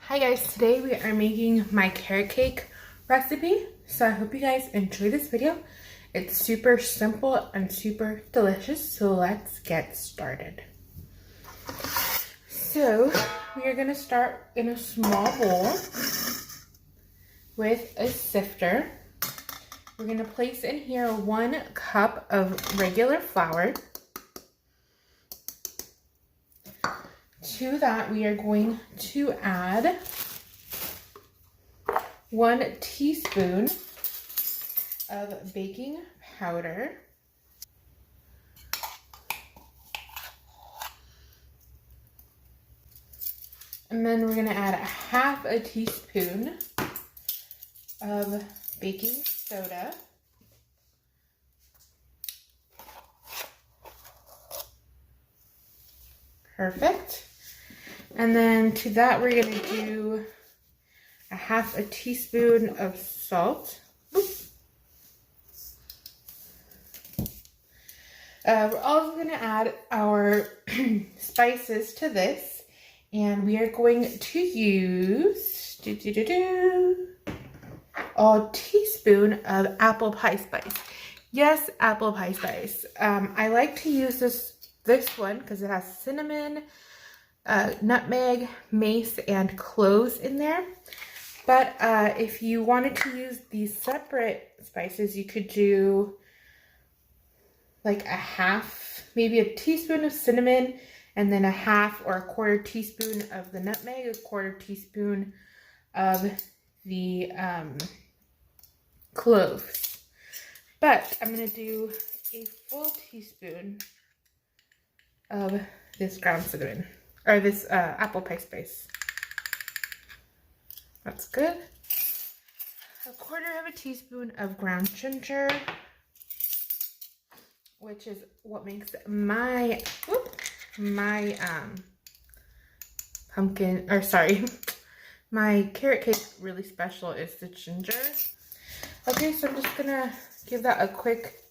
Hi guys, today we are making my carrot cake recipe. So I hope you guys enjoy this video. It's super simple and super delicious, so let's get started. So we are going to start in a small bowl with a sifter. We're going to place in here 1 cup of regular flour. To that, we are going to add 1 teaspoon of baking powder. And then we're going to add 1/2 teaspoon of baking soda. Perfect. And then to that, we're going to do 1/2 teaspoon of salt. We're also going to add our spices to this, and we are going to use a teaspoon of apple pie spice. Yes, apple pie spice. I like to use this one because it has cinnamon, nutmeg, mace, and cloves in there. But if you wanted to use these separate spices, you could do like maybe a teaspoon of cinnamon, and then 1/2 or 1/4 teaspoon of the nutmeg, 1/4 teaspoon of the cloves. But I'm going to do a full teaspoon of this ground cinnamon, or this apple pie spice. That's good. 1/4 teaspoon of ground ginger, which is what makes my my carrot cake really special is the ginger. Okay, so I'm just gonna give that a quick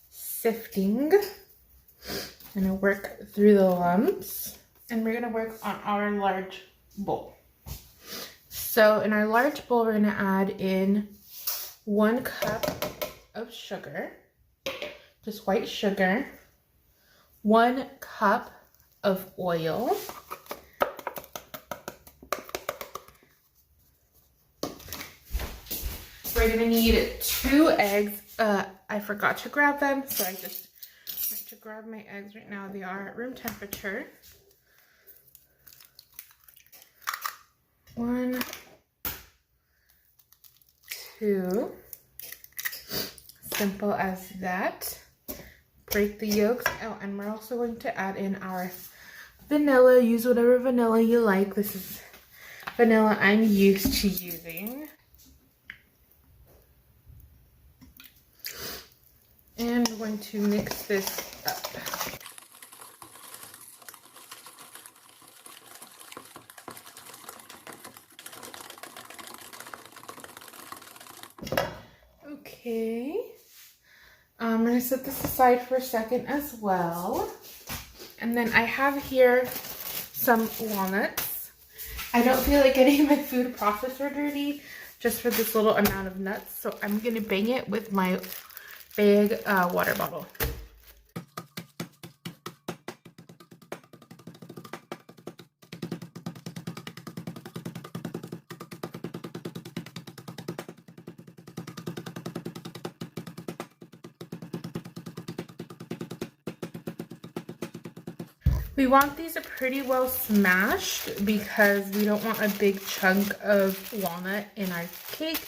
sifting. I'm gonna work through the lumps, and we're gonna work on our large bowl. So in our large bowl, we're gonna add in 1 cup of sugar, just white sugar, 1 cup of oil, we're gonna need 2 eggs. I forgot to grab them, so I just have to grab my eggs right now. They are at room temperature. 1, 2, simple as that. Break the yolks. Oh, and we're also going to add in our vanilla. Use whatever vanilla you like. This is vanilla I'm used to using. And we're going to mix this up. Okay, I'm going to set this aside for a second as well. And then I have here some walnuts. I don't feel like getting my food processor dirty just for this little amount of nuts, so I'm going to bang it with my big water bottle. We want these pretty well smashed because we don't want a big chunk of walnut in our cake.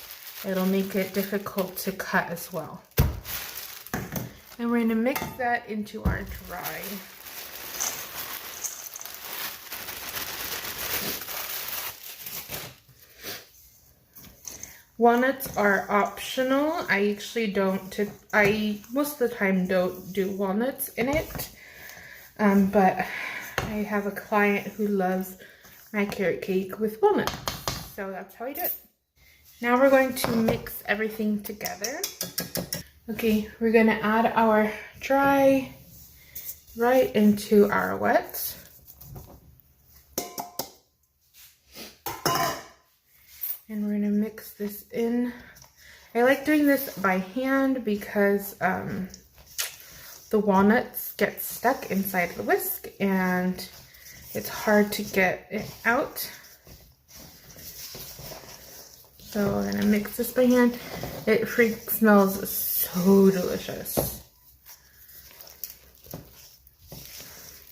It'll make it difficult to cut as well. And we're going to mix that into our dry. Walnuts are optional. I actually most of the time don't do walnuts in it. But I have a client who loves my carrot cake with walnuts, so that's how I do it. Now we're going to mix everything together. Okay, we're going to add our dry right into our wet. And we're gonna mix this in. I like doing this by hand because the walnuts get stuck inside the whisk and it's hard to get it out. So we're gonna mix this by hand. It smells so delicious.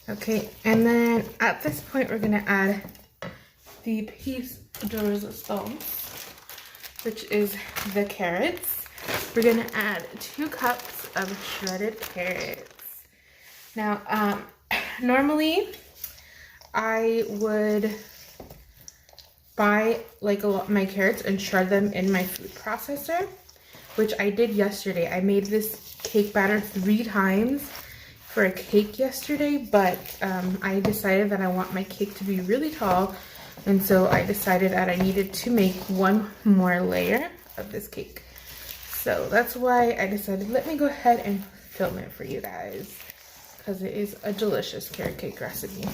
Okay, and then at this point we're gonna add the piece de resistance, which is the carrots. We're gonna add 2 cups of shredded carrots. Now, normally I would buy like my carrots and shred them in my food processor, which I did yesterday. I made this cake batter 3 times for a cake yesterday, but I decided that I want my cake to be really tall, and so I decided that I needed to make 1 more layer of this cake. So that's why I decided, let me go ahead and film it for you guys, because it is a delicious carrot cake recipe.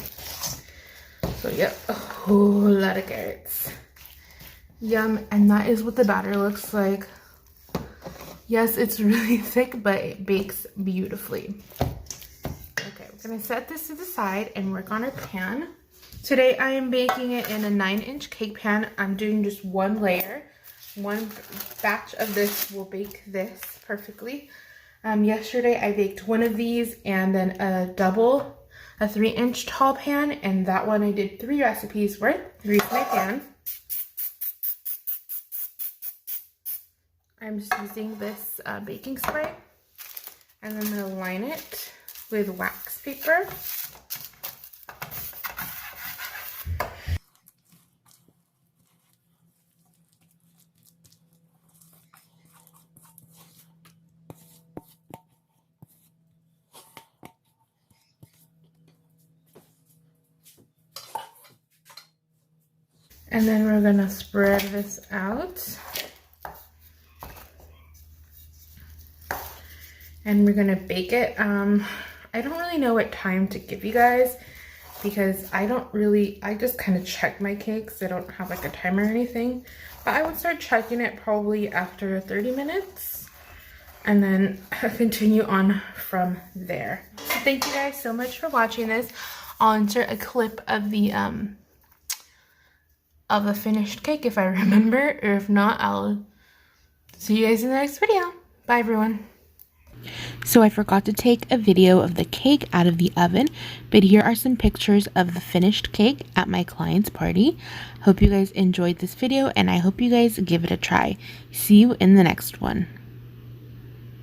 So yep, a whole lot of carrots. Yum, and that is what the batter looks like. Yes, it's really thick, but it bakes beautifully. Okay, we're gonna set this to the side and work on our pan. Today I am baking it in a 9-inch cake pan. I'm doing just 1 layer. 1 batch of this will bake this perfectly. Yesterday I baked 1 of these and then a 3-inch tall pan, and that one I did 3 recipes worth. Grease my pan. I'm just using this baking spray, and then I'm going to line it with wax paper. And then we're going to spread this out. And we're gonna bake it. I don't really know what time to give you guys because I just kind of check my cakes. I don't have like a timer or anything, but I would start checking it probably after 30 minutes and then continue on from there. So thank you guys so much for watching this. I'll insert a clip of the finished cake if I remember, or if not, I'll see you guys in the next video. Bye everyone. So I forgot to take a video of the cake out of the oven, but here are some pictures of the finished cake at my client's party. Hope you guys enjoyed this video, and I hope you guys give it a try. See you in the next one.